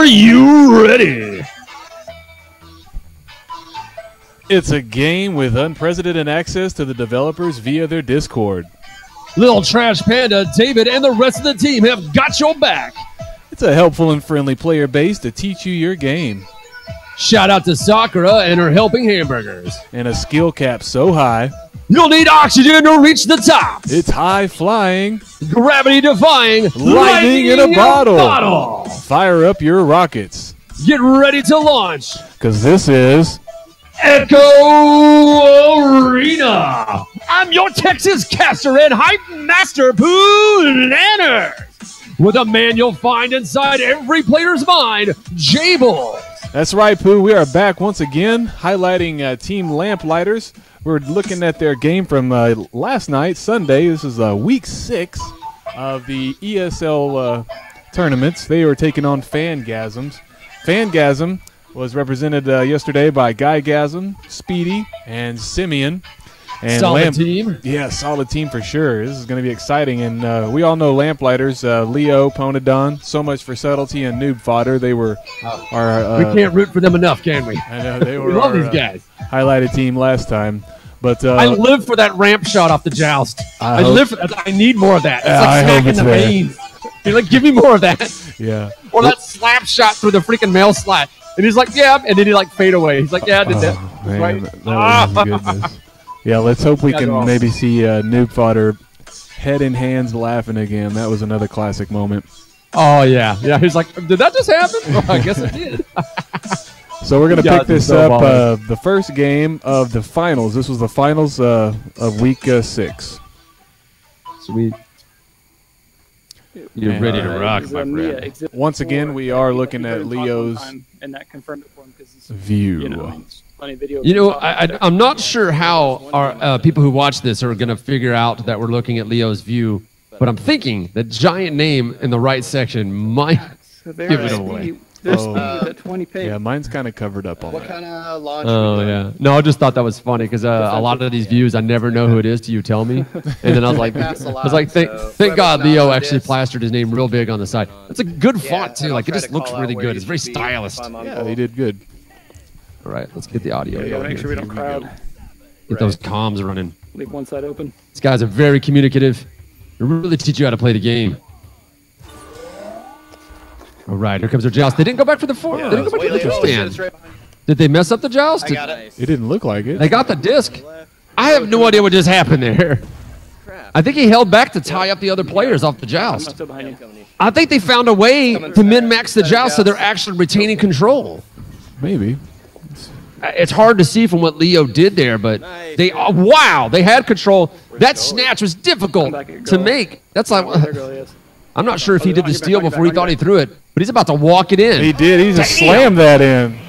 you ready? It's a game with unprecedented access to the developers via their Discord. Little Trash Panda, David, and the rest of the team have got your back. It's a helpful and friendly player base to teach you your game. Shout out to Sakura and her helping hamburgers. And a skill cap so high, you'll need oxygen to reach the top. It's high flying, gravity defying, lightning in a bottle. Fire up your rockets. Get ready to launch. Because this is Echo Arena. I'm your Texas caster and hype master, Poonannners. With a man you'll find inside every player's mind, Jable. That's right, Pooh. We are back once again, highlighting Team Lamplighters. We're looking at their game from last night, Sunday. This is week 6 of the ESL tournaments. They were taking on Phangasms. Phangasm was represented yesterday by Guygasm, Speedy, and Simeon. And solid team. Yeah, solid team for sure. This is going to be exciting. And we all know Lamplighters, Leo, Poonannners, so much for subtlety and noob fodder. They were our... we can't root for them enough, can we? I know. They were we love these guys. Highlighted team last time. But I live for that ramp shot off the joust. I live for that. I need more of that. It's like smacking the veins. You're like, give me more of that. Yeah. Or that slap shot through the freaking mail slot. And he's like, yeah. And then he like fade away. He's like, yeah, I did that. Man, right. That was goodness. Yeah, let's hope we can maybe see Noob Fodder head in hands laughing again. That was another classic moment. Oh, yeah. Yeah, he's like, did that just happen? Well, I guess it did. So we're going to pick this up, the first game of the finals. This was the finals of week 6. Sweet. You're ready to rock, my friend. Once again, we are looking at Leo's view. You know, I'm not sure how our people who watch this are going to figure out that we're looking at Leo's view, but I'm thinking the giant name in the right section might give it away. Yeah, mine's kind of covered up on what that. kind of launch? Oh, yeah. No, I just thought that was funny because a lot of these views, I never know who it is till you tell me. And then I was like, thank God Leo actually plastered his name real big on the side. It's a good font, too. Like, it just looks really good. It's very stylish. Yeah, he did good. All right, let's get the audio. Yeah, make sure we don't crowd. Get those comms running. Leave one side open. These guys are very communicative. They really teach you how to play the game. All right, here comes their joust. They didn't go back for the four. Yeah, they didn't go back for the late. stand. Did they mess up the joust? I got it. It didn't look like it. They got the disc. I have no idea what just happened there. I think he held back to tie up the other players off the joust. I think they found a way to min-max the joust so they're actually retaining control. Maybe. It's hard to see from what Leo did there, but they wow, they had control. That snatch was difficult to make. That's like I'm not sure if he did the steal before he thought he threw it, but he's about to walk it in. He did. He just slammed that in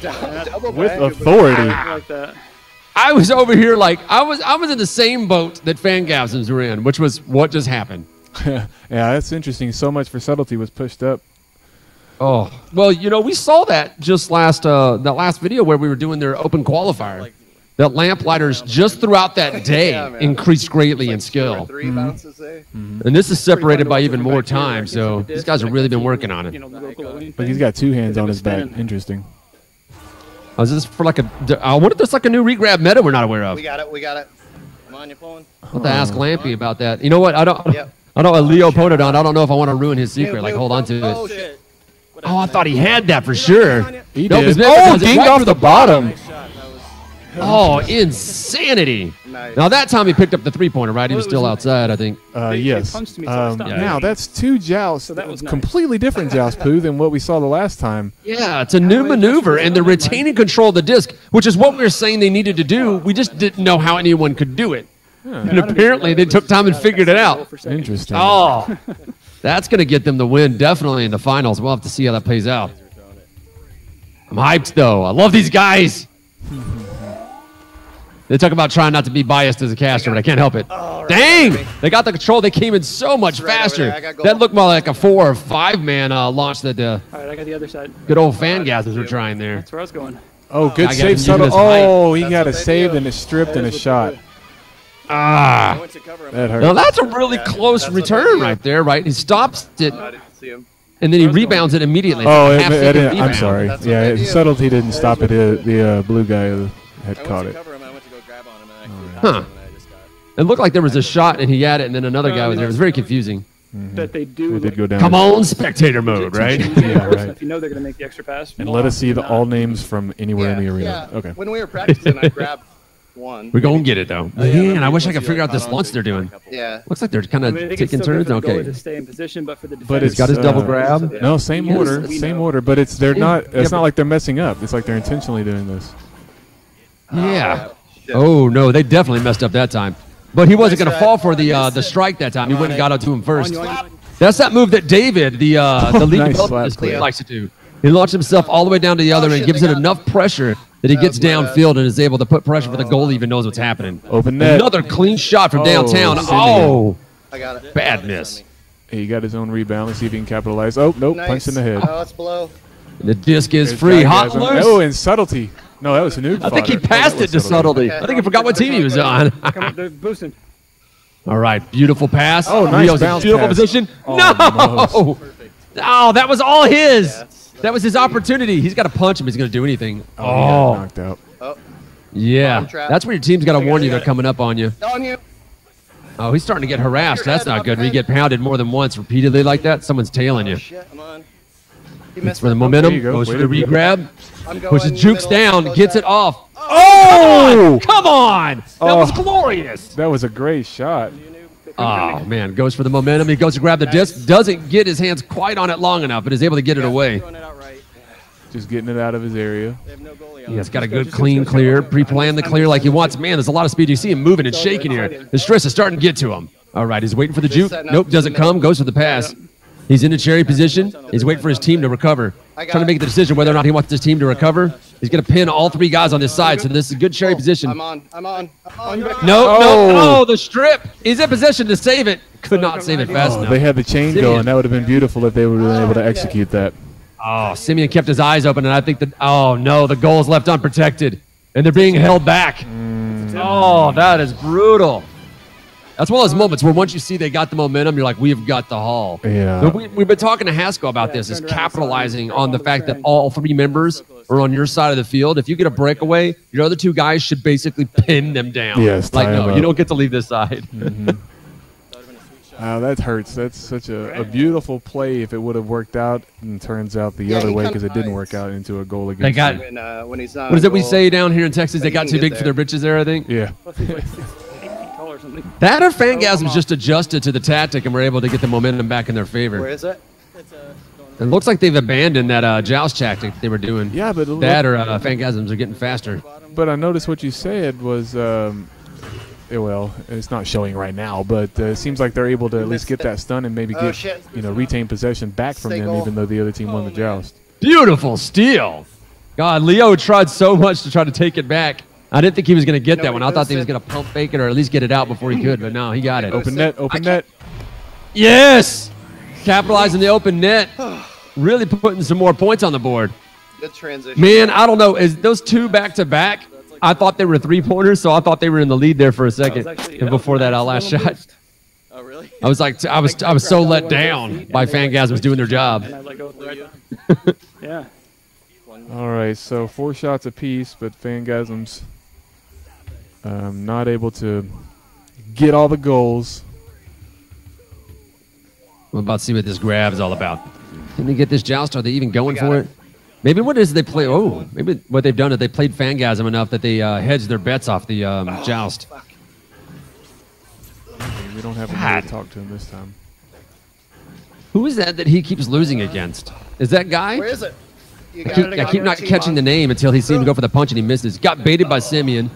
with authority. I was over here like I was in the same boat that Phangasms were in, which was what just happened. Yeah, that's interesting. So much for subtlety was pushed up. Oh, well, you know, we saw that just that last video where we were doing their open qualifier. That Lamplighters just throughout that day increased greatly in skill. And this is separated by even more time, so these guys have really been working on it. But he's got 2 hands on his back. Interesting. Oh, is this for like I wonder if there's like a new regrab meta we're not aware of. We got it. Come on, you're pulling. I'll have to ask Lampy about that. You know what? I don't Leo Poonannners, I don't know if I want to ruin his secret. Like, hold on to it. Shit. Oh, I thought he had that for sure. He did. Dinged off the bottom. Oh, insanity. Now, that time he picked up the three-pointer, right? He was still outside, I think. Yes. Now, that's 2 jousts. That was completely different joust, Pooh, than what we saw the last time. Yeah, it's a new maneuver, and they're retaining control of the disc, which is what we were saying they needed to do. We just didn't know how anyone could do it. And apparently, they took time and figured it out. Interesting. Oh, that's going to get them the win, definitely, in the finals. We'll have to see how that plays out. I'm hyped, though. I love these guys. They talk about trying not to be biased as a caster, but I can't help it. Dang! They got the control. They came in so much faster. That looked more like a 4 or 5 man launch that all right, I got the other side. good old Phangasms were trying there. That's where I was going. Oh, good save. Subtle. Oh, he got a save and a stripped and a shot. Ah. That hurt. Now, that's a really close return right there, right? He stops it. and then he rebounds it immediately. Oh, Half second I'm rebound. sorry. That's what Yeah, they do. subtlety didn't stop it. The blue guy had I caught went it. to cover him. I went to go grab on him, and I Huh. forgot him, and I just got. It looked like there was a shot, and he had it, and then another guy was there. It was very confusing. That they do. It did go down. Come on, spectator mode, right? Yeah, right. If you know they're going to make the extra pass. And let us see all names from anywhere in the Yeah, arena. yeah. Okay. When we were practicing, I grabbed one. We're going to get it, though. Man, I wish I could figure out this launch they're doing. Yeah. Looks like they're kind I of mean, I think it's taking still good turns. for the goalie Okay. to stay in position, but for the defense, But He's got his double grab. No, same Yes, order, we same know. order. But they're not. It's Yeah, not but- like they're messing up. It's like they're intentionally doing this. Yeah. Shit. Oh, no, they definitely messed up that time. But he wasn't Nice going to try. fall for the strike that time. He went and got up to him first. On you, on you. That's that move that David, the lead Nice developer, slap, this Cleo. team likes to do. He launched himself all the way down to the other end, shit, gives they it got- enough pressure that he gets That was my downfield and is able to put pressure for the goalie, even knows what's happening. Open net. Another clean shot from Oh, downtown. Simeon. Oh, I got it. bad miss. He got his own rebound. Let's see if he can capitalize. Oh, nope. Nice. Punched in the head. Oh, it's below. The disc is There's free. Hot Phangasm. loose. Oh, and subtlety. No, that was a nuke. I think he fodder. passed that it to was subtlety. Okay. I think he forgot what team he was on. Come on, they're boosting. All right, beautiful pass. Oh, nice Rio's in bounce beautiful pass. position. Oh, No! Oh, that was all his. Yeah. That was his opportunity. He's got to punch him. He's going to do anything. Oh, he got knocked out. Oh, Yeah. Bomb trap. That's where your team's got to warn you they're it. coming up on you. on you. Oh, he's starting to get harassed. Your That's head, not up good. When you your get pounded more than once repeatedly like that, someone's tailing you. Oh, shit, I'm on. He It's missed for the it. momentum. There you go. Goes Way for to the go. re-grab. I'm going Pushes jukes middle, down. goes Gets back. it off. Oh! Come on! That was glorious. That was a great shot. Oh, man. Goes for the momentum. He goes to grab the disc. Doesn't get his hands quite on it long enough, but is able to get it away. Throwing it out right. Just getting it out of his area. They have no goalie on. He's got a good clean clear. Pre-plan the clear like he wants. Man, there's a lot of speed. You see him moving and shaking here. The stress is starting to get to him. All right, he's waiting for the juke. Nope, doesn't come. Goes for the pass. He's in a cherry position. He's waiting for his team to recover. Trying to make the decision whether or not he wants his team to recover. He's going to pin all three guys on this side, so this is a good cherry position. I'm on. I'm on. No, the strip. He's in position to save it. Could not save it fast Oh, enough. they had the chain Simeon. going. That would have been beautiful if they would have been able to execute that. Oh, Simeon kept his eyes open, and I think that, oh no, the goal is left unprotected, and they're being held back. Oh, that is brutal. That's one of those moments where once you see they got the momentum, you're like, we've got the haul. Yeah. But we've been talking to Haskell about this, is capitalizing on the fact that all three members are on your side of the field. If you get a breakaway, your other two guys should basically pin them down. Yes, like, tie no, them you up. don't get to leave this side. That hurts. That's such a beautiful play if it would have worked out, and turns out the other he way kinda because it didn't hides. work out into a goal against They got, them. When he's not. what is on it we goal. say down here in Texas? They But got he too can big get for their there. britches there, I think. Yeah. Plus he's like 6 feet tall or something. That or Phangasms just adjusted to the tactic and were able to get the momentum back in their favor. Where is it? It looks like they've abandoned that joust tactic they were doing. Yeah, but That or Phangasms are getting faster. But I noticed what you said was, well, it's not showing right now, but it seems like they're able to at least get that stun and maybe Oh, get, shit. retain possession back from Stay them, goal. even though the other team won the joust. Beautiful steal. God, Leo tried so much to try to take it back. I didn't think he was going to get that one. I thought he was going to pump fake it or at least get it out before he could, but no, he got it. Open net, open net. Yes! Capitalizing the open net. Really putting some more points on the board. Good transition. Man, I don't know. Is those two back-to-back? I thought they were three-pointers, so I thought they were in the lead there for a second. And before that last shot. Oh, really? I was like, I was so let down by Phangasms doing their job. And I let go of the right. Yeah. All right, so 4 shots apiece, but Phangasms not able to get all the goals. I'm about to see what this grab is all about. Can they get this joust? Are they even going got for it. it? Maybe what is they play? Oh, maybe what they've done is they played Phangasm enough that they hedged their bets off the joust. We don't have a God. way to talk to him this time. Who is that he keeps losing against? Is that guy? Where is it? You I got it. keep not catching the name until he seemed to go for the punch and he misses. Got baited by Simeon.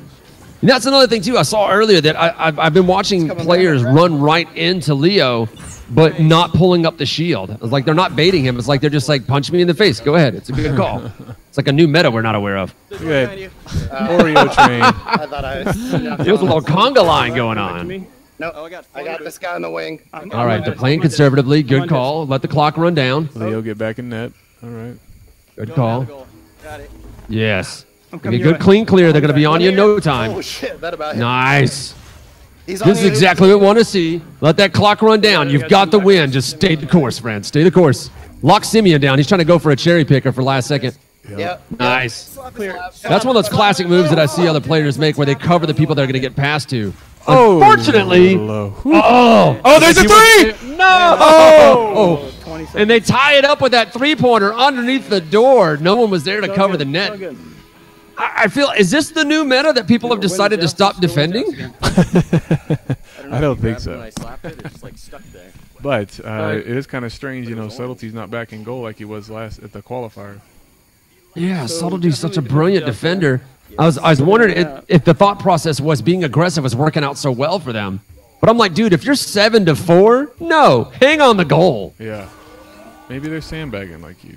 And that's another thing, too. I saw earlier that I've been watching coming players back. run right into Leo, but not pulling up the shield. It's like they're not baiting him. It's like they're just like, punch me in the face. Go ahead. It's a good call. It's like a new meta we're not aware of. Good. Oreo train. I thought I was. There's a little conga line going on. No, Oh, I got I got this guy on the wing. All right, they're playing conservatively. Good call. Let the clock run down. Leo get back in net. All right. Good call. Got it. Yes. I'm Give coming me a your good way. clean clear. They're going to be on you in no time. Oh shit! That about hit. Nice. He's on This is the- exactly what we want to see. Let that clock run down. You've got the win. Just stay the course, friends. Stay the course. Lock Simeon down. He's trying to go for a cherry picker for last second. Yep. Nice. Clear. That's one of those classic moves that I see other players make where they cover the people they're going to get past to. Oh, Unfortunately, there's a three! No! Oh, 20 seconds. And they tie it up with that three-pointer underneath the door. No one was there to So cover good, the net. so good. I feel, is this the new meta that people have decided to stop defending? I don't think so. When I slapped it, it just like stuck there. But it is kind of strange, you know, Subtlety's not back in goal like he was last at the qualifier. Yeah, Subtlety's such a brilliant defender. I was wondering if the thought process was being aggressive was working out so well for them. But I'm like, dude, if you're 7-4, no, hang on the goal. Yeah. Maybe they're sandbagging like you.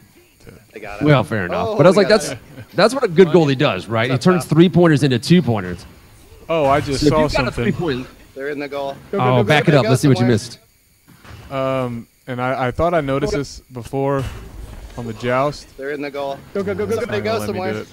They got it. Well, fair enough. Oh, But I was we like, got that's what a good goalie does, right? He turns three-pointers into two-pointers. Oh, I just So if saw you've got a something. three-point, They're in the goal. oh, back it up. Let's see what you missed. And I thought I noticed this before on the joust. They're in the goal. Go, go, go, go, Somebody go. go Let me do somewhere. it.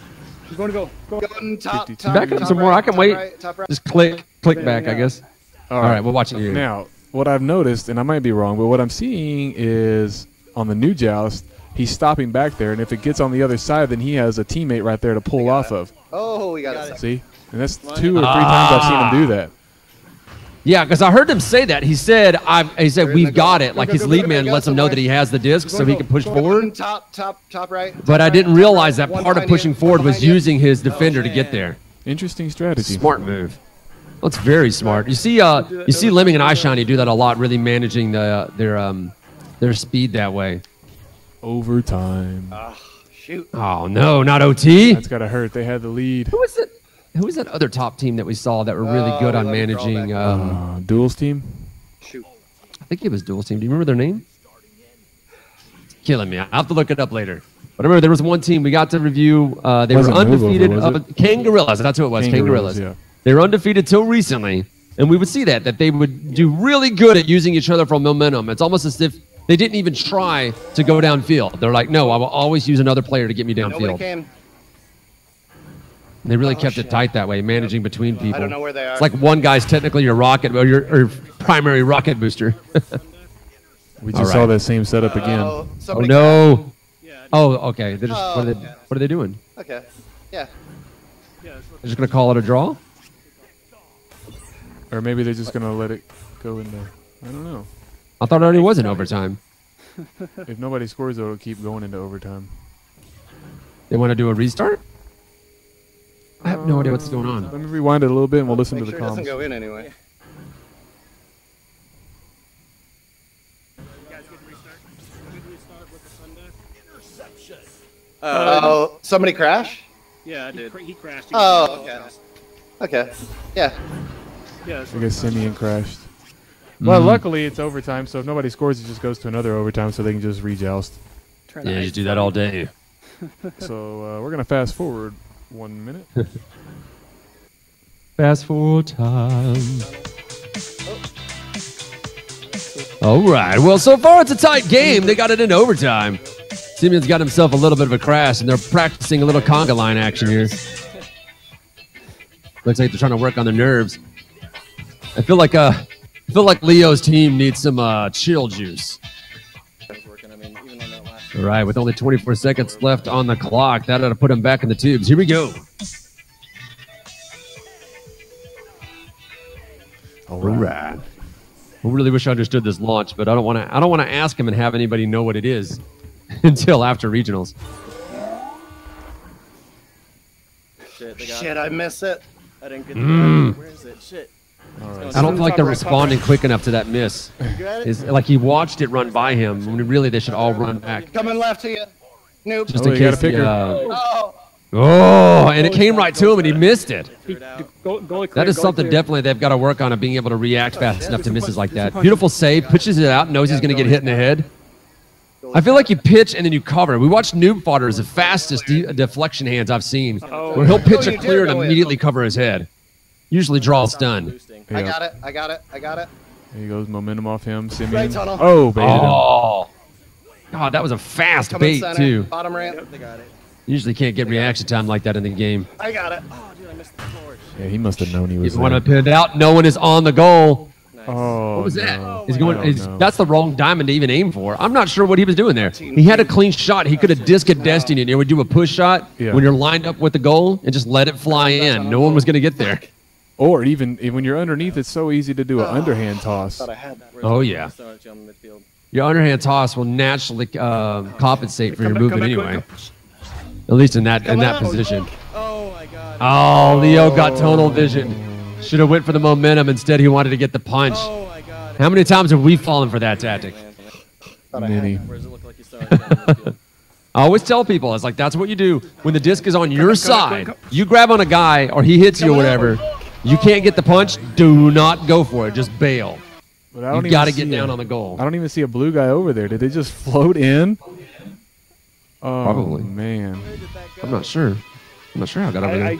He's going to go. Go. Go in top, 52. top, Back it up top some more. right, I can top wait. right, top right. Just click back, I guess. All All right, we'll watch it here. Now, what I've noticed, and I might be wrong, but what I'm seeing is on the new joust, he's stopping back there, and if it gets on the other side, then he has a teammate right there to pull off of. Oh, we got it. See? And that's 2 or 3 times I've seen him do that. Yeah, because I heard him say that. He said, we've got it. Like Go, his go, lead go, man go lets him know that he has the disc so he can push Go forward. in top right. But I didn't realize that One part of behind you, pushing one forward was behind you. using his defender to get there. Interesting strategy. Smart move. That's very smart. You see Lemming and iShiny do that a lot, really managing their speed that way. Overtime. Shoot. Oh no, not OT. That's got to hurt. They had the lead. Who was that other top team that we saw that were really good on let me crawl managing? Duels team? Shoot. I think it was Duels team. Do you remember their name? It's killing me. I'll have to look it up later. But I remember there was one team we got to review. They were Wasn't Move undefeated. Over, was it? King Gorillas. That's who it was. King Gorillas. Yeah. They were undefeated till recently, and we would see that they would do really good at using each other for momentum. It's almost as if they didn't even try to go downfield. They're like, no, I will always use another player to get me Nobody downfield. came. They really kept shit. it tight that way, managing between people. I don't know where they are. It's like one guy's technically your rocket, or your primary rocket booster. We All just right. saw that same setup again. Oh, Oh somebody no! Oh, okay. They're just Oh, what are they doing? Okay. Yeah. They're just gonna call it a draw. Or maybe they're just going to let it go into, I don't know. I thought it already was in overtime. If nobody scores, it'll keep going into overtime. They want to do a restart? I have no idea what's going on. Let me rewind it a little bit and we'll listen Make to sure the it doesn't comms. go in anyway. Oh, somebody crash? Yeah, I did. He crashed. Oh, okay. Okay. Yeah. Yeah, I guess Simeon crashed. Well, luckily it's overtime, so if nobody scores, it just goes to another overtime so they can just rejoust. Yeah, you do that all day. So we're going to fast forward 1 minute. Fast forward time. All right. Well, so far it's a tight game. They got it in overtime. Simeon's got himself a little bit of a crash, and they're practicing a little conga line action here. Looks like they're trying to work on their nerves. I feel like Leo's team needs some chill juice. All right, with only 24 seconds left on the clock, that ought to put him back in the tubes. Here we go. All right. I really wish I understood this launch, but I don't want to ask him and have anybody know what it is until after regionals. Shit, I miss it. I didn't get the Where is it? Shit. I don't feel like they're responding quick enough to that miss. It's like he watched it run by him, when really they should all run back. Coming left to you. Nope. Just Oh, in you got case. a picker. Oh, and it came right to him, and he missed it. That Is something definitely they've got to work on, of being able to react fast enough to misses like that. Beautiful save, pitches it out, knows he's going to get hit in the head. I feel like you pitch and then you cover. We watched Noob Fodder as the fastest deflection hands I've seen, where he'll pitch a clear and immediately cover his head. Usually draw a stun. I got it. I got it. I got it. There he goes, momentum off him. Right Simeon. tunnel. Oh, baited him. Oh, God, that was a fast Coming bait center. too. Bottom ramp. They got it. Usually can't get reaction time like that in the game. I got it. Oh, dude, I missed the floor. Yeah, he must have known he was You want to there. pin it out. No one is on the goal. Oh, What was that? no. He's going. Oh, He's, no. That's the wrong diamond to even aim for. I'm not sure what he was doing there. He had a clean shot. He could have disc a destiny. He would do a push shot Yeah. when you're lined up with the goal and just let it fly in. No one was going to get there. Or even when you're underneath, it's so easy to do an underhand toss. Thought I had that. Oh, yeah. Your underhand toss will naturally compensate for your movement anyway. At least in that position. Oh my god. Oh, Leo got tunnel vision. Should have went for the momentum. Instead, he wanted to get the punch. Oh my god. How many times have we fallen for that tactic? Many. Where does it look like you saw it down in the field? I always tell people, it's like, that's what you do. When the disc is on your side, you grab on a guy or he hits you or whatever, you can't get the punch, do not go for it. Just bail. But I You don't got to even get see down a- on the goal. I don't even see a blue guy over there. Did they just float in? Oh, Probably. man. I'm not sure. I'm not sure how I got over there. I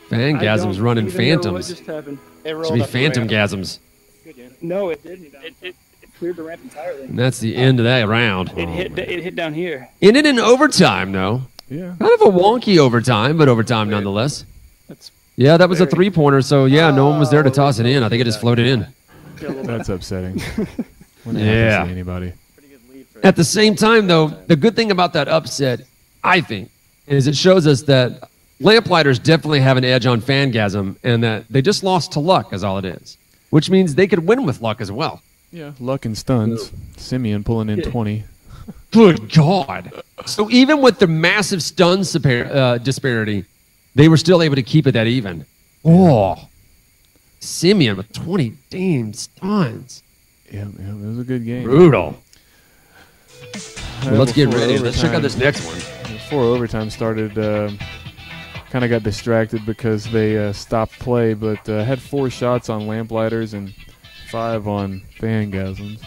Phangasms don't running even know what phantoms. just happened. It Should rolled be up the ramp. phantom-gasms. No, it didn't. It cleared the ramp entirely. And that's the end of that round. It hit down here. Ended in overtime, though. Yeah. Kind of a wonky overtime, but overtime nonetheless. That's Yeah, that was a Very- three-pointer, so yeah, no one was there to toss it in. I think it just floated in. That's upsetting. When it Yeah. happens to anybody. Pretty good lead for At the same time, though, the good thing about that upset, I think, is it shows us that Lamplighters definitely have an edge on Phangasm, and that they just lost to luck, is all it is. Which means they could win with luck as well. Yeah. Luck and stuns. Simeon pulling in 20. Good God. So even with the massive stun disparity, they were still able to keep it that even. Oh. Simeon with 20 damn stuns. Yeah, it was a good game. Brutal. Well, let's get Before ready. Let's check out overtime- this next one. Before overtime started, kind of got distracted because they stopped play, but had 4 shots on Lamplighters and 5 on Phangasms.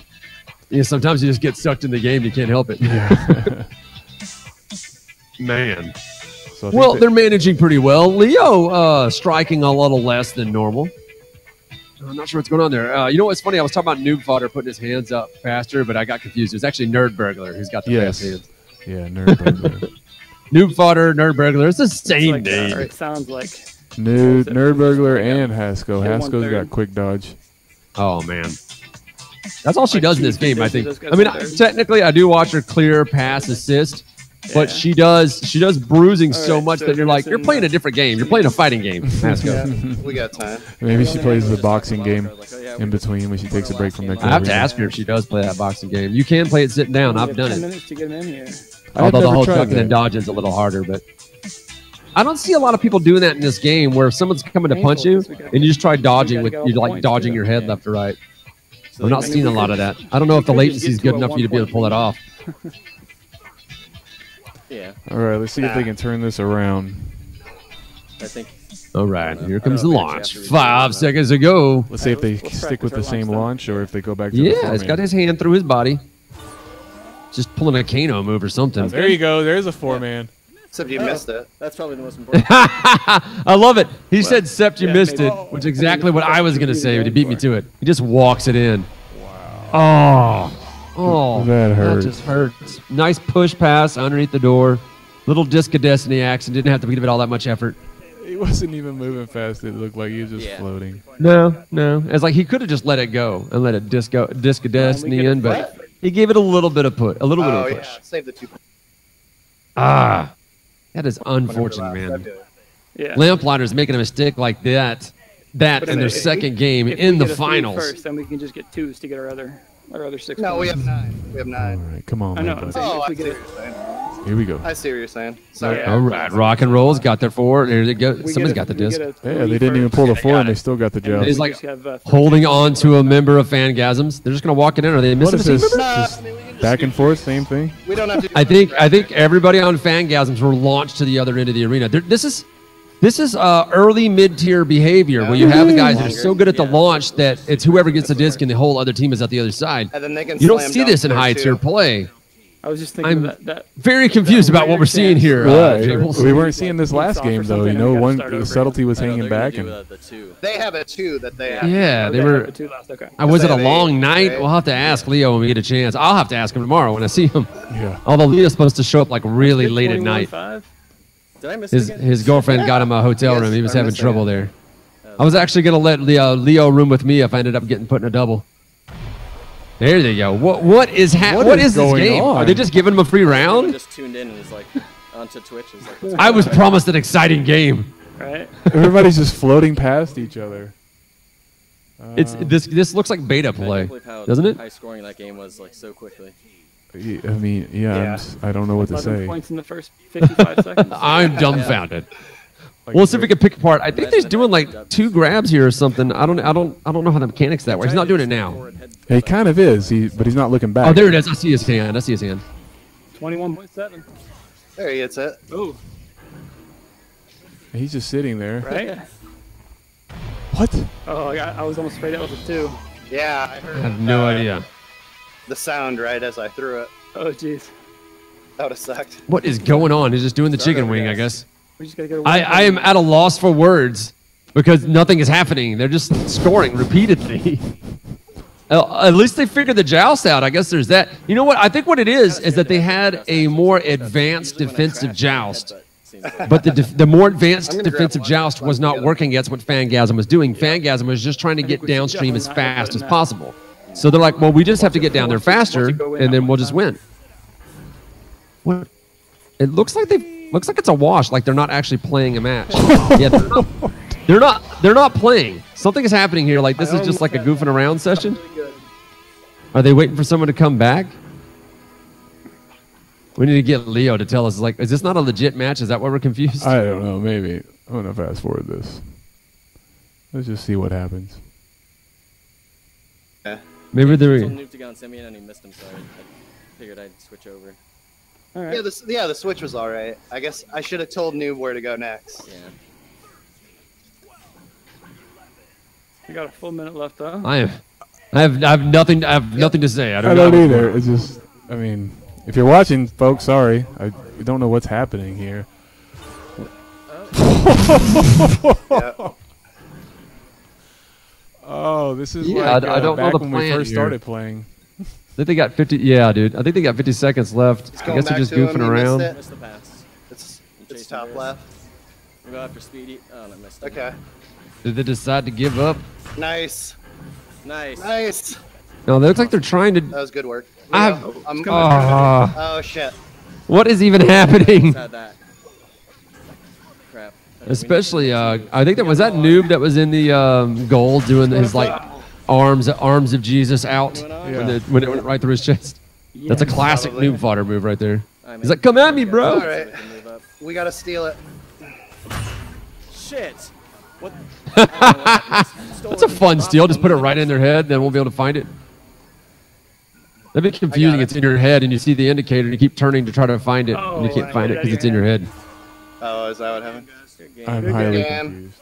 Yeah, sometimes you just get sucked in the game. You can't help it. Yeah. Man. So I think Well, that- they're managing pretty well. Leo striking a little less than normal. I'm not sure what's going on there. You know what's funny? I was talking about Noob Fodder putting his hands up faster, but I got confused. It was actually Nerd Burglar who's got the Yes. fast hands. yeah, Nerdburglar. Noob Fodder, Nerd Burglar. It's the same like, name. or it sounds like. Nerdburglar and Haskell. Hit Haskell's 1/3. got quick dodge. Oh, man. That's all she does in this game, I think. Those guys I mean, are there. technically, I do watch her clear, pass, assist, but she does bruising so right, much so that you're like, it's you're in- playing a different game. You're playing a fighting game. Haskell. Yeah, we got time. Maybe she plays the boxing game Like, oh, yeah, in between when she takes a break from that. I have to ask her if she does play that boxing game. You can play it sitting down. We I've have done 10 it. minutes to get him in here. Although the never whole tried ducking that. and dodging is a little harder, but I don't see a lot of people doing that in this game where if someone's coming to punch you and you just try dodging with you like dodging your head left or right. I'm not seeing a lot of that. I don't know if the latency is good enough for you to be able to pull that off. Yeah, All right, let's see if they can turn this around. I think. All right, here comes the I don't know, launch. maybe 5 seconds to go. Let's see if they Let's stick with the practice our same launch launch or if they go back to the Yeah, four-man. it's got his hand through his body. Just pulling a Kano move or something. There you go. There's a 4-man. Except you missed it. That's probably the most important. I love it. He said, "Sept, you yeah, missed maybe. it," which is exactly what I was going to say, but he beat me to it. He just walks it in. Wow. Oh, That hurt. That just hurts. Nice push pass underneath the door. Little disc of destiny action. Didn't have to give it all that much effort. He wasn't even moving fast. It looked like he was just Yeah. floating. No. It's like he could have just let it go and let it disc of destiny get in, a but he gave it a little bit of push. A little bit Oh of yeah, push. save the 2. Ah, that is unfortunate, man. Yeah. Lamplighters making a mistake like that But in their if we- second game if in we the get a three finals. First, then we can just get 2s to get our other 6. No, we points. have 9. We have All 9. right, come on, I know. man. I'm bud. saying Oh, if I we see get what you're saying. Here we go. I see what you're saying. Sorry. Yeah. All right, rock and roll's got their 4. There they go. we Somebody's get got the we disc. get a Yeah, three they didn't even first, pull the Yeah, 4 got and they it. still got the and job. then It's we like just have, Holding on to a member of Phangasms. They're just going to walk it in. Are they What missing is a team this? member? Just back and forth, same thing? We don't have to. I think everybody on Phangasms were launched to the other end of the arena. This is early mid-tier behavior where you have the guys that are so good at the launch that it's whoever gets the disc and the whole other team is at the other side. And then they can You don't slam see dunk this in there, high-tier too. play. I was just thinking I'm that very confused about what we're seeing here. Right. Jables. We weren't seeing this last Off or game, though. something, You know, and we gotta one start over the subtlety was I know hanging they're gonna back. do, And the 2. They have a 2 that they have. Yeah, they were. 2 last. Okay. Was it They a have long 8, night? right? We'll have to ask Leo when we get a chance. I'll have to ask him tomorrow when I see him. yeah. Although Leo's supposed to show up like really late at night. 21-5. Did I miss His it again? his girlfriend got him a hotel Yes, room. He was I having missed trouble that. there. I was actually going to let Leo room with me if I ended up getting put in a double. There they go. What is this game? on? Are they just giving him a free I round? just tuned in and was like onto Twitch. It was like, what's I was promised an exciting game. Right? Everybody's just floating past each other. This looks like beta I can't play, believe how doesn't it? high scoring that game was like so quickly. I mean, yeah. I don't know what to 11 say. points in the first 55 seconds. I'm dumbfounded. Like, We'll see if we can pick apart. I think he's doing like 2 grabs here or something. I don't know how the mechanics that work. He's not doing it now. He kind of is, but he's not looking back. Oh, there it is. I see his hand. 21.7. There he gets it. Oh, He's just sitting there. right? What? Oh, I was almost afraid that was a 2. Yeah, I I heard have no idea. the sound right as I threw it. Oh, jeez. That would have sucked. What is going on? He's just doing the chicken wing, I guess. We just gotta get I am at a loss for words because nothing is happening. They're just scoring repeatedly. At least they figured the joust out. I guess there's that. You know what? I think what it is that they had a more advanced defensive joust. But the more advanced defensive joust was not working against what Phangasm was doing. Phangasm was just trying to get downstream as fast as possible. So they're like, well, we just have to get down there faster, and then we'll just win. What? It looks like it's a wash. Like they're not actually playing a match. Yeah, they're not playing. Something is happening here. Like this is just like a goofing around session. Are they waiting for someone to come back? We need to get Leo to tell us. Like, is this not a legit match? Is that why we're confused? I don't know. Maybe. I'm going to fast forward this. Let's just see what happens. Maybe they're. Told Noob to go on semi and he missed him, so I figured I'd switch over. All right. Yeah, the switch was all right. I guess I should have told Noob where to go next. Yeah. We got a full minute left, though. I have nothing. I have nothing to say. I I don't don't know. either. It's just, I mean, if you're watching, folks, sorry. I don't know what's happening here. Yeah. Oh, this is Yeah, like I don't know back the when we plan first here. started playing. I think they got 50. Yeah, dude. I think they got 50 seconds left. I Going guess they're back just to him, goofing he around. missed it. Missed the pass. It's Chasing top Bears. left. We'll go after Speedy. Oh, no, I missed it. Okay. Did they decide to give up? Nice. Nice. Nice. No, they look like they're trying to. That was good work. I- Leo, I'm Oh, shit. what is even happening? Had that. Crap. Especially, I think that was that noob that was in the goal doing his like arms of Jesus out when it went right through his chest. That's a classic Probably. noob fodder move right there. He's like, "Come at me, bro." All right. We gotta steal it. Shit. What? That's a fun steal. Just put it right in their head, then we'll be able to find it. That'd be confusing. it. It's in your head, and you see the indicator, and you keep turning to try to find it, and you can't find it because it's in your head. Oh, is that what happened? I'm highly game. confused.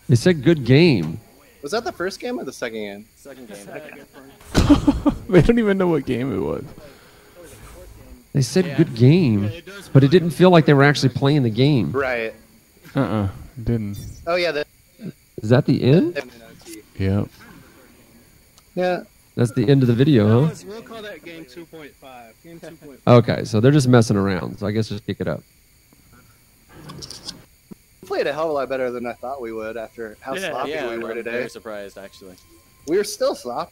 They said good game. Was that the first game or the second game? Second game. They don't even know what game it was. They said good game, but it didn't feel like they were actually playing the game. Right. Didn't. Oh yeah. Is that the end? Yep. Yeah. That's the end of the video, huh? We'll call that game 2.5. Game 2.5. Okay, so they're just messing around. So I guess just pick it up. We played a hell of a lot better than I thought we would after how sloppy Yeah, we were I'm today. very surprised, actually. We were still sloppy.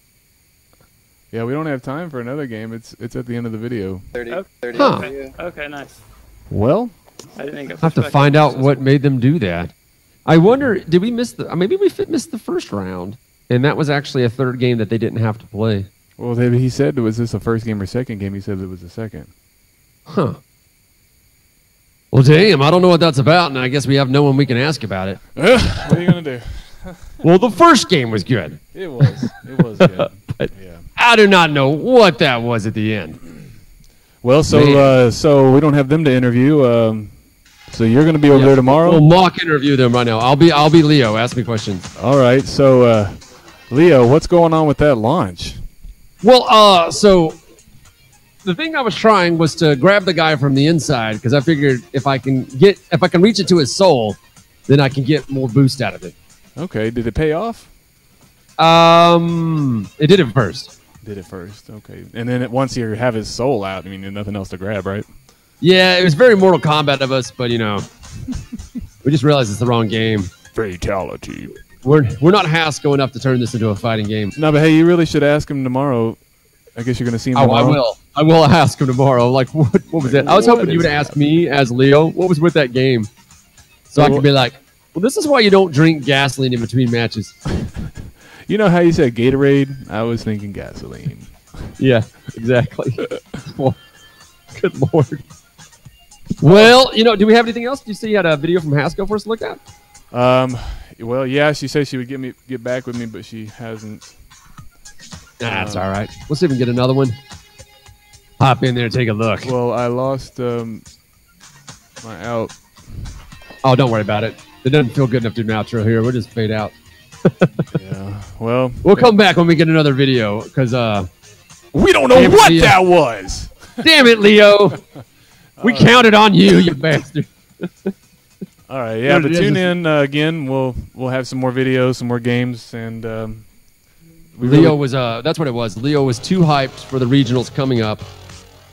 Yeah, we don't have time for another game. It's at the end of the video. 30 Huh. for you. Okay, nice. Well, I didn't get I have to find out what made them do that. I wonder, did we miss the? Maybe we missed the first round, and that was actually a third game that they didn't have to play. well, he said, was this the first game or second game? He said it was the second. Huh. Well, damn, I don't know what that's about, and I guess we have no one we can ask about it. What are you gonna do? Well, the first game was good. It was. It was good. But Yeah. I do not know what that was at the end. Well, so we don't have them to interview. So you're going to be over there tomorrow. We'll mock interview them right now. I'll be Leo. Ask me questions. All right. So Leo, what's going on with that launch? Well, so the thing I was trying was to grab the guy from the inside because I figured if I can reach it to his soul, then I can get more boost out of it. Okay. Did it pay off? It did it first. Did it first. Okay. And then once you have his soul out, I mean, there's nothing else to grab, right? Yeah, it was very Mortal Kombat of us, but we just realized it's the wrong game. Fatality. we're not Haskell enough to turn this into a fighting game. No, but hey, you really should ask him tomorrow. I guess you're going to see him tomorrow. I will ask him tomorrow. Like, what was that? I was hoping you would ask me as Leo, what was with that game? So I could be like, well, this is why you don't drink gasoline in between matches. You know how you said Gatorade? I was thinking gasoline. Yeah, exactly. Well, good Lord. Well, you know, do we have anything else? Did you say you had a video from Haskell for us to look at? Well, yeah, she said she would get back with me, but she hasn't. That's all right. We'll see if we can get another one. Hop in there and take a look. Well, I lost my out. Oh, don't worry about it. It doesn't feel good enough to do an outro here. We'll just fade out. Yeah. Well, we'll come back when we get another video because we don't know what that was. Damn it, Leo. We counted on you, you bastard. All right, yeah, but tune in again. We'll have some more videos, some more games, and Leo was that's what it was. Leo was too hyped for the regionals coming up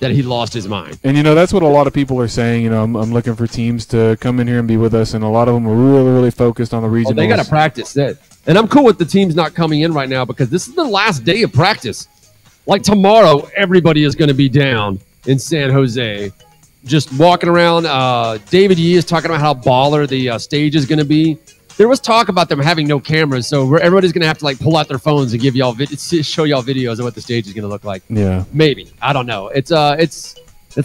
that he lost his mind. And you know that's what a lot of people are saying. You know, I'm looking for teams to come in here and be with us, and a lot of them are really focused on the regionals. Oh, they got to practice that, and I'm cool with the teams not coming in right now because this is the last day of practice. Like tomorrow, everybody is going to be down in San Jose. Just walking around. David Yee is talking about how baller the stage is going to be. There was talk about them having no cameras, so everybody's going to have to like pull out their phones and give y'all show y'all videos of what the stage is going to look like. Yeah, maybe. I don't know. It's a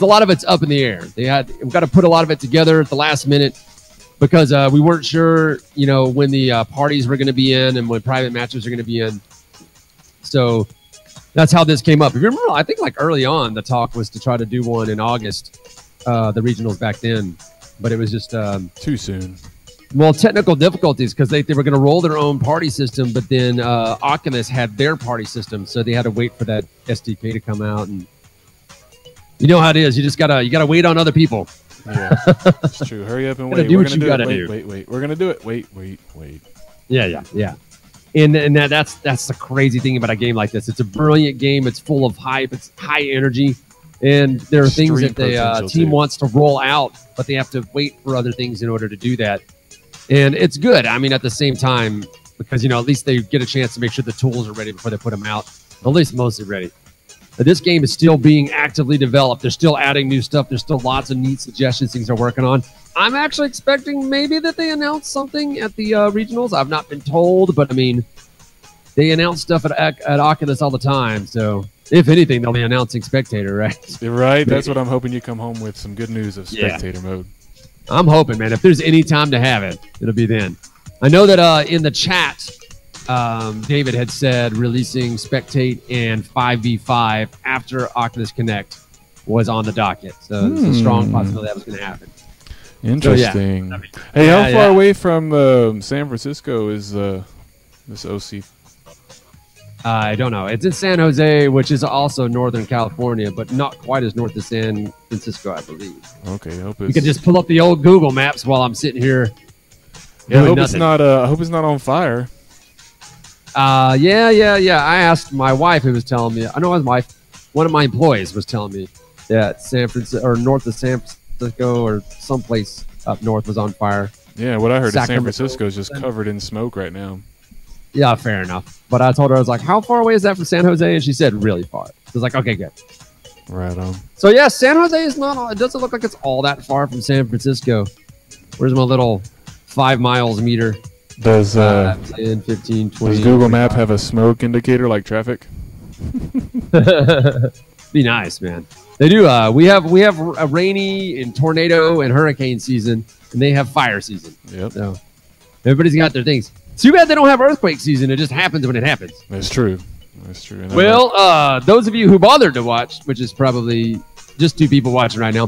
lot of it's up in the air. We've got to put a lot of it together at the last minute because we weren't sure, you know, when the parties were going to be in and when private matches are going to be in. So that's how this came up. If you remember, I think like early on the talk was to try to do one in August. The regionals back then, but it was just too soon. Well, technical difficulties because they were going to roll their own party system, but then Oculus had their party system, so they had to wait for that SDK to come out. And you know how it is. You just gotta wait on other people. Yeah, it's true. Hurry up and wait. Do what you gotta do. Wait. We're gonna do it. Wait. Yeah. And that's the crazy thing about a game like this. It's a brilliant game. It's full of hype. It's high energy. And there are things that the team wants to roll out, but they have to wait for other things in order to do that. And it's good. I mean, at the same time, because, you know, at least they get a chance to make sure the tools are ready before they put them out, at least mostly ready. But this game is still being actively developed. They're still adding new stuff. There's still lots of neat suggestions, things they're working on. I'm actually expecting maybe that they announce something at the regionals. I've not been told, but, I mean, they announce stuff at Oculus all the time, so... If anything, they'll be announcing Spectator, right? Right. That's what I'm hoping you come home with, some good news of Spectator mode. I'm hoping, man. If there's any time to have it, it'll be then. I know that in the chat, David had said releasing Spectate and 5v5 after Oculus Connect was on the docket. So there's a strong possibility that was going to happen. Interesting. So, hey, how far away from San Francisco is this OC? I don't know. It's in San Jose, which is also Northern California, but not quite as north as San Francisco, I believe. Okay, I hope you can just pull up the old Google Maps while I'm sitting here. Yeah, I hope it's not. I hope it's not on fire. Yeah. I asked my wife, who was telling me. I know my wife. One of my employees was telling me that San Francisco or north of San Francisco or someplace up north was on fire. Yeah, what I heard is San Francisco is just covered in smoke right now. Yeah, fair enough. But I told her, I was like, how far away is that from San Jose? And she said, really far. I was like, okay, good. Right on. So, yeah, San Jose is not, it doesn't look like it's all that far from San Francisco. Where's my little 5 miles meter? Does 10, 15, 20. Does Google Map have a smoke indicator like traffic? Be nice, man. They do. We have a rainy and tornado and hurricane season, and they have fire season. Yep. So everybody's got their things. Too bad they don't have earthquake season. It just happens when it happens. That's true. That's true. Well, those of you who bothered to watch, which is probably just 2 people watching right now,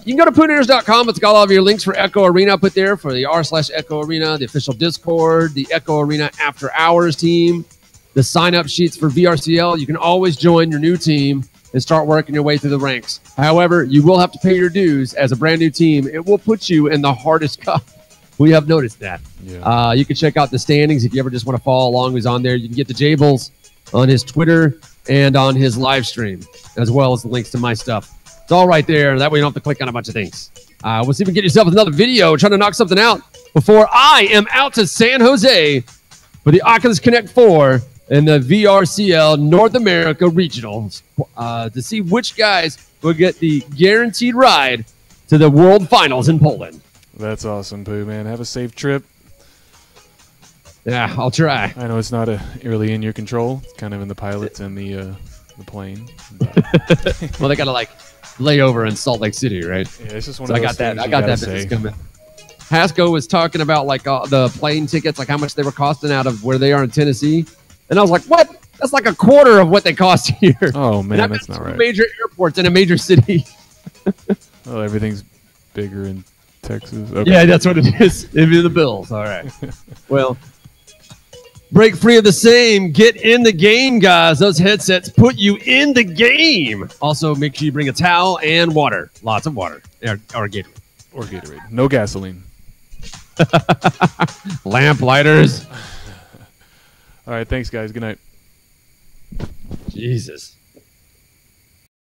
you can go to Poonannners.com. It's got all of your links for Echo Arena put there for the r/Echo Arena, the official Discord, the Echo Arena After Hours team, the sign-up sheets for VRCL. You can always join your new team and start working your way through the ranks. However, you will have to pay your dues as a brand new team. It will put you in the hardest cup. We have noticed that. Yeah. You can check out the standings if you ever just want to follow along who's on there. You can get the Jables on his Twitter and on his live stream, as well as the links to my stuff. It's all right there. That way you don't have to click on a bunch of things. We'll see if we can get yourself another video trying to knock something out. before I am out to San Jose for the Oculus Connect 4 and the VRCL North America Regionals to see which guys will get the guaranteed ride to the World Finals in Poland. That's awesome, Pooh, man. Have a safe trip. Yeah, I'll try. I know it's not really in your control. It's kind of in the pilots and the plane. Well, they got to like lay over in Salt Lake City, right? Yeah, it's just one So of I those got that. things I you got gotta that business say. coming. Hasco was talking about like the plane tickets, like how much they were costing out of where they are in Tennessee, and I was like, "What? That's like a quarter of what they cost here." Oh And man, I've that's been not to right. Major airports in a major city. Oh, everything's bigger in Texas. Okay. Yeah, that's what it is. It'd be the bills. All right. Well, break free of the same. Get in the game, guys. Those headsets put you in the game. Also, make sure you bring a towel and water. Lots of water. Or Gatorade. Or Gatorade. No gasoline. Lamplighters. All right, thanks, guys. Good night. Jesus.